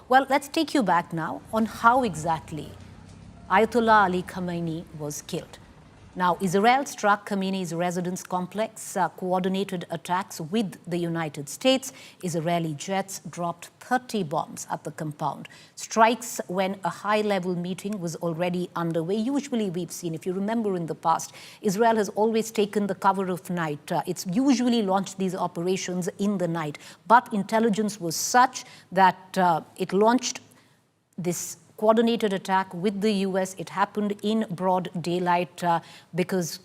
Well, let's take you back now on how exactly Ayatollah Ali Khamenei was killed. Now, Israel struck Khamenei's residence complex, coordinated attacks with the United States. Israeli jets dropped 30 bombs at the compound. Strikes when a high-level meeting was already underway. Usually we've seen, if you remember in the past, Israel has always taken the cover of night. It's usually launched these operations in the night. But intelligence was such that it launched this coordinated attack with the US. It happened in broad daylight because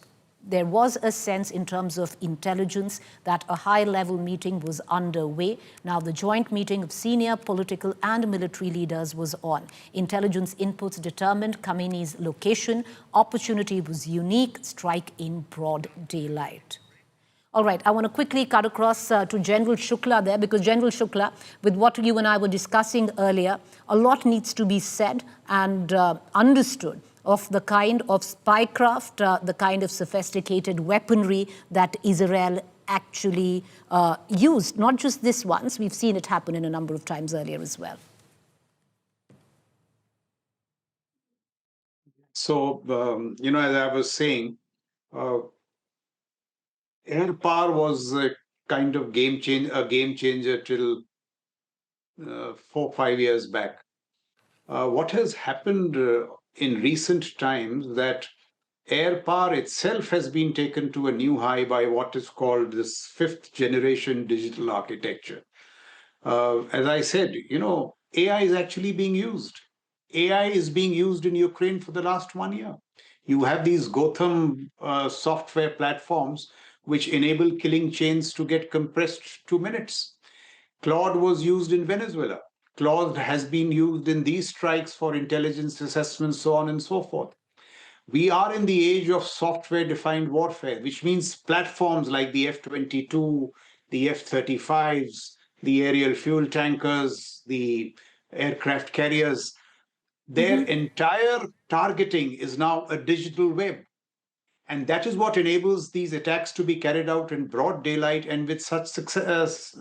there was a sense in terms of intelligence that a high-level meeting was underway. Now, the joint meeting of senior political and military leaders was on. Intelligence inputs determined Khamenei's location. Opportunity was unique, strike in broad daylight. All right, I want to quickly cut across to General Shukla there, because General Shukla, with what you and I were discussing earlier, a lot needs to be said and understood of the kind of spycraft, the kind of sophisticated weaponry that Israel actually used. Not just this once, we've seen it happen in a number of times earlier as well. So, as I was saying, air power was a kind of game changer till 4-5 years back. What has happened in recent times that air power itself has been taken to a new high by what is called this fifth generation digital architecture. As I said, AI is actually being used. AI is being used in Ukraine for the last 1 year. You have these Gotham software platforms which enable killing chains to get compressed to minutes. Claude was used in Venezuela. Claude has been used in these strikes for intelligence assessment, so on and so forth. We are in the age of software-defined warfare, which means platforms like the F-22, the F-35s, the aerial fuel tankers, the aircraft carriers, their entire targeting is now a digital web. And that is what enables these attacks to be carried out in broad daylight and with such success.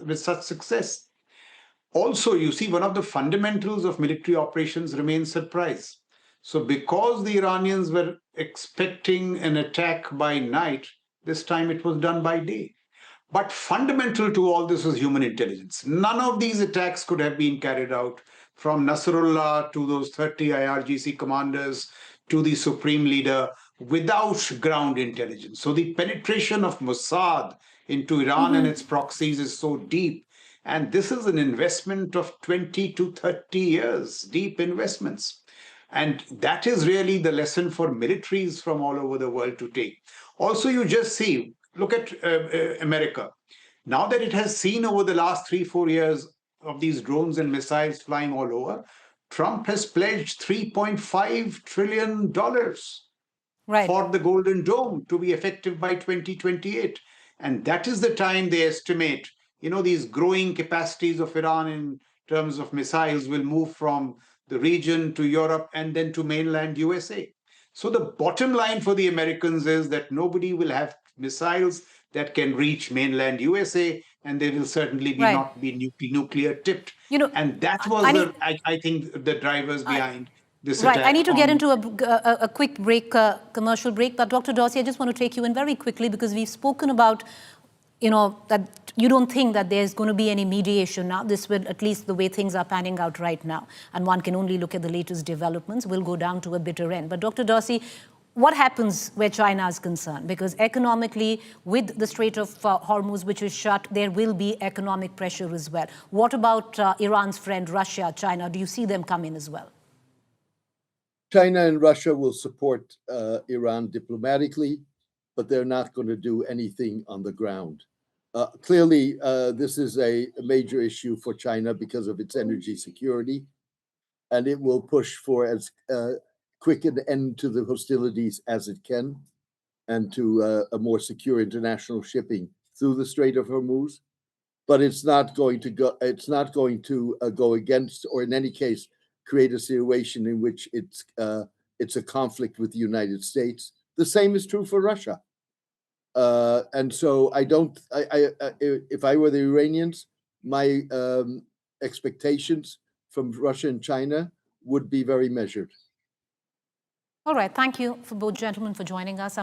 Also, you see, one of the fundamentals of military operations remains surprise. So because the Iranians were expecting an attack by night, this time it was done by day. But fundamental to all this was human intelligence. None of these attacks could have been carried out, from Nasrallah to those 30 IRGC commanders to the supreme leader, without ground intelligence. So the penetration of Mossad into Iran and its proxies is so deep. And this is an investment of 20 to 30 years, deep investments. And that is really the lesson for militaries from all over the world to take. Also, you just see, look at America. Now that it has seen over the last 3-4 years of these drones and missiles flying all over, Trump has pledged $3.5 trillion for the Golden Dome to be effective by 2028. And that is the time they estimate, these growing capacities of Iran in terms of missiles will move from the region to Europe and then to mainland USA. So the bottom line for the Americans is that nobody will have missiles that can reach mainland USA, and they will certainly not be nuclear tipped. And that was, I think, the drivers behind this attack. I need to get into a quick break, commercial break. But Dr. Dorsey, I just want to take you in very quickly, because we've spoken about, that you don't think that there's going to be any mediation now. This will, at least the way things are panning out right now, and one can only look at the latest developments, will go down to a bitter end. But Dr. Dorsey, what happens where China is concerned? Because economically, with the Strait of Hormuz, which is shut, there will be economic pressure as well. What about Iran's friend, Russia, China? Do you see them come in as well? China and Russia will support Iran diplomatically, but they're not going to do anything on the ground. Clearly, this is a major issue for China because of its energy security, and it will push for as quick an end to the hostilities as it can, and to a more secure international shipping through the Strait of Hormuz. But it's not going to go. It's not going to go against, or in any case, create a situation in which it's a conflict with the United States. The same is true for Russia. And so if I were the Iranians, my expectations from Russia and China would be very measured. All right. Thank you for both gentlemen for joining us.